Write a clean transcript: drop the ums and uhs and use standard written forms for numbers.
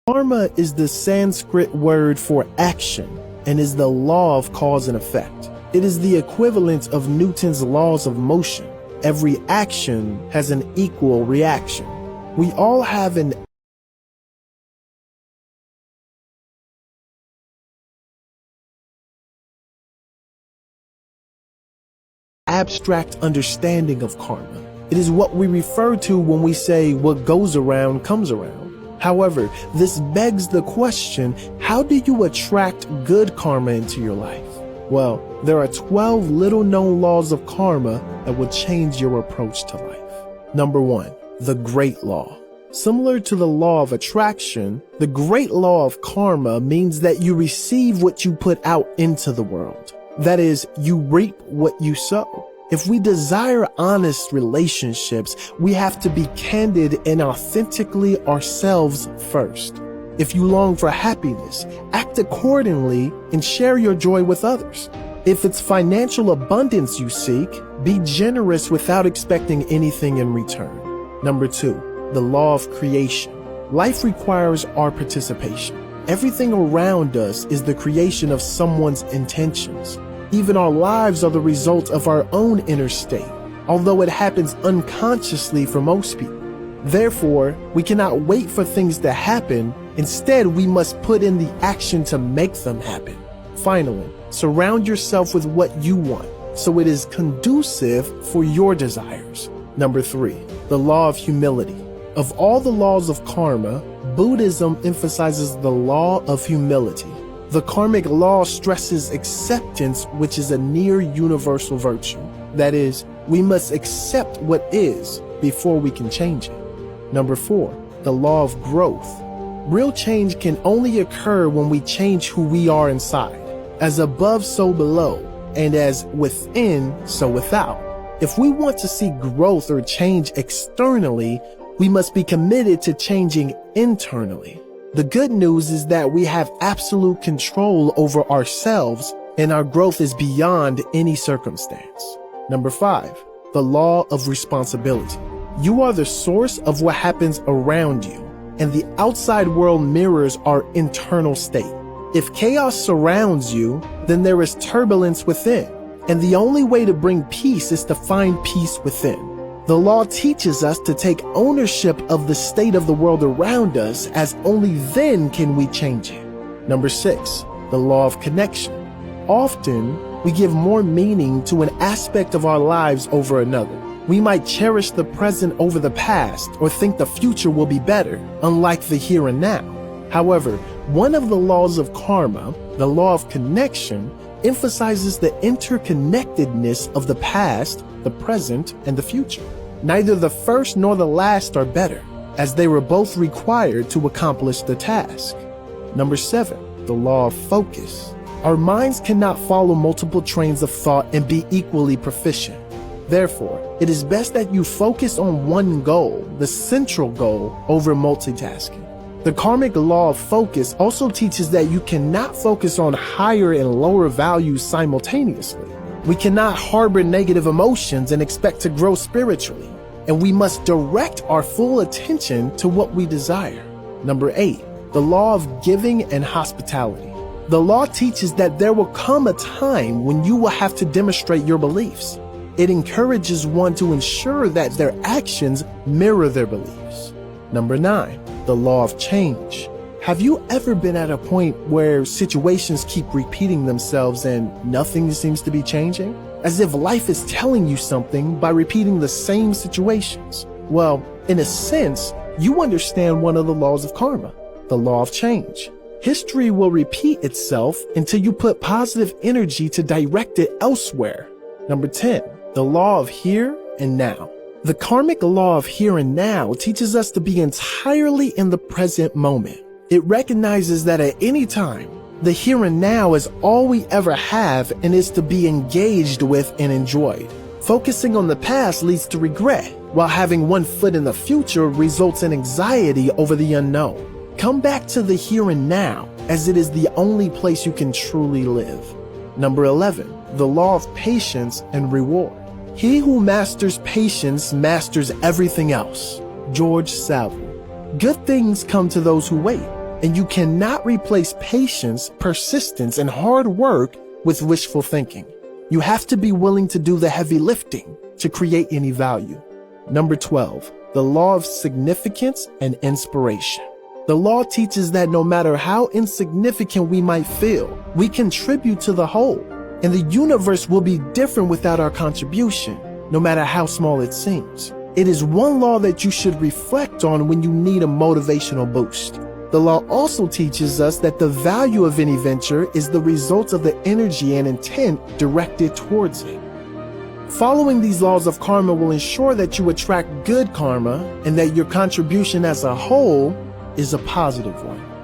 Karma is the Sanskrit word for action and is the law of cause and effect. It is the equivalent of Newton's laws of motion. Every action has an equal reaction. We all have an abstract understanding of karma. It is what we refer to when we say what goes around comes around. However, this begs the question, how do you attract good karma into your life? Well, there are 12 little known laws of karma that will change your approach to life. Number 1, the Great Law. Similar to the law of attraction, the Great Law of Karma means that you receive what you put out into the world. That is, you reap what you sow. If we desire honest relationships, we have to be candid and authentically ourselves first. If you long for happiness, act accordingly and share your joy with others. If it's financial abundance you seek, be generous without expecting anything in return. Number 2, the law of creation. Life requires our participation. Everything around us is the creation of someone's intentions. Even our lives are the result of our own inner state, although it happens unconsciously for most people. Therefore, we cannot wait for things to happen. Instead, we must put in the action to make them happen. Finally, surround yourself with what you want, so it is conducive for your desires. Number 3, the law of humility. Of all the laws of karma, Buddhism emphasizes the law of humility. The karmic law stresses acceptance, which is a near universal virtue. That is, we must accept what is before we can change it. Number 4, the law of growth. Real change can only occur when we change who we are inside. As above, so below, and as within, so without. If we want to see growth or change externally, we must be committed to changing internally. The good news is that we have absolute control over ourselves, and our growth is beyond any circumstance. Number 5, the law of responsibility. You are the source of what happens around you, and the outside world mirrors our internal state. If chaos surrounds you, then there is turbulence within, and the only way to bring peace is to find peace within. The law teaches us to take ownership of the state of the world around us, as only then can we change it. Number 6, the law of connection. Often, we give more meaning to an aspect of our lives over another. We might cherish the present over the past or think the future will be better, unlike the here and now. However, one of the laws of karma, the law of connection, emphasizes the interconnectedness of the past, the present, and the future. Neither the first nor the last are better, as they were both required to accomplish the task. Number 7, the law of focus. Our minds cannot follow multiple trains of thought and be equally proficient. Therefore, it is best that you focus on one goal, the central goal, over multitasking. The karmic law of focus also teaches that you cannot focus on higher and lower values simultaneously. We cannot harbor negative emotions and expect to grow spiritually, and we must direct our full attention to what we desire. Number 8, the law of giving and hospitality. The law teaches that there will come a time when you will have to demonstrate your beliefs. It encourages one to ensure that their actions mirror their beliefs. Number 9, the law of change. Have you ever been at a point where situations keep repeating themselves and nothing seems to be changing? As if life is telling you something by repeating the same situations. Well, in a sense, you understand one of the laws of karma, the law of change. History will repeat itself until you put positive energy to direct it elsewhere. Number 10, the law of here and now. The karmic law of here and now teaches us to be entirely in the present moment. It recognizes that at any time, the here and now is all we ever have and is to be engaged with and enjoyed. Focusing on the past leads to regret, while having one foot in the future results in anxiety over the unknown. Come back to the here and now, as it is the only place you can truly live. Number 11, the law of patience and reward. He who masters patience masters everything else. George Savile. Good things come to those who wait. And you cannot replace patience, persistence, and hard work with wishful thinking. You have to be willing to do the heavy lifting to create any value. Number 12, the law of significance and inspiration. The law teaches that no matter how insignificant we might feel, we contribute to the whole, and the universe will be different without our contribution, no matter how small it seems. It is one law that you should reflect on when you need a motivational boost. The law also teaches us that the value of any venture is the result of the energy and intent directed towards it. Following these laws of karma will ensure that you attract good karma and that your contribution as a whole is a positive one.